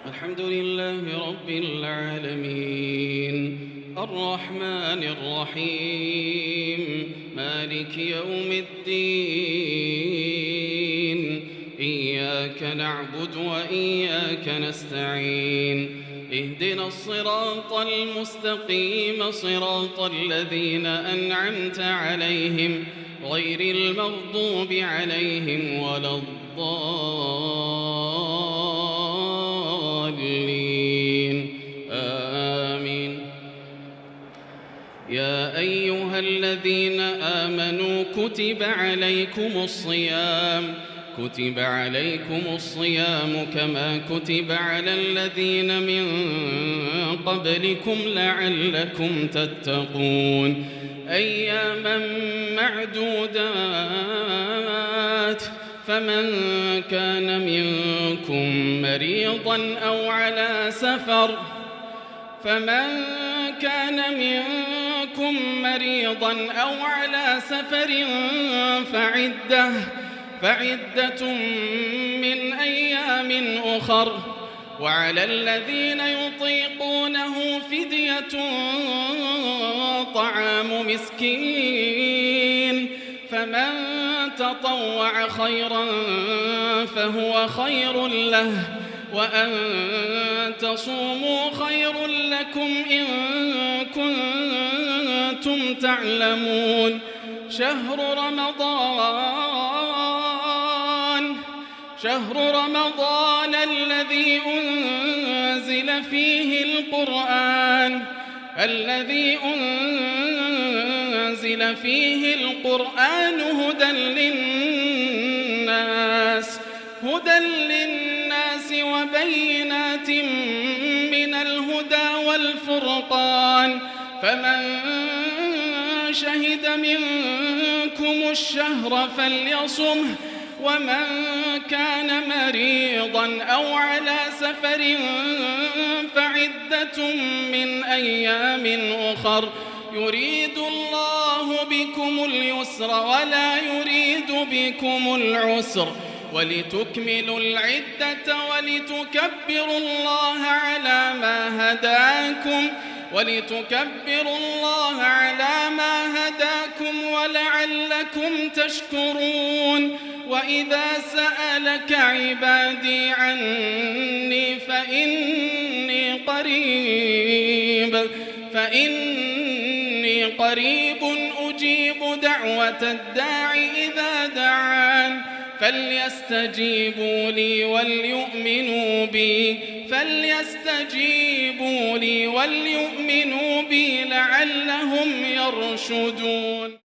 الحمد لله رب العالمين الرحمن الرحيم مالك يوم الدين إياك نعبد وإياك نستعين اهدنا الصراط المستقيم صراط الذين أنعمت عليهم غير المغضوب عليهم ولا الضالين آمين. يا أيها الذين آمنوا كتب عليكم الصيام كما كتب على الذين من قبلكم لعلكم تتقون أياما معدودات فمن كان منكم مريضا أو على سفر فعدة من أيام أخر وعلى الذين يطيقونه فدية طعام مسكين فمن تطوع خيرا فهو خير له وأن تصوموا خير لكم إن كنتم تعلمون. شهر رمضان الذي أنزل فيه القرآن هدى للناس وبينات من الهدى والفرقان فمن شهد منكم الشهر فليصمه ومن كان مريضا أو على سفر فعدة من أيام أخر يريد الله بكم اليسر ولا يريد بكم العسر ولتكملوا العدة ولتكبروا الله على ما هداكم ولعلكم تشكرون. وإذا سألك عبادي عني فإني قريب أجيب دعوة الداع إذا دعان فليستجيبوا لي وليؤمنوا بي لعلهم يرشدون.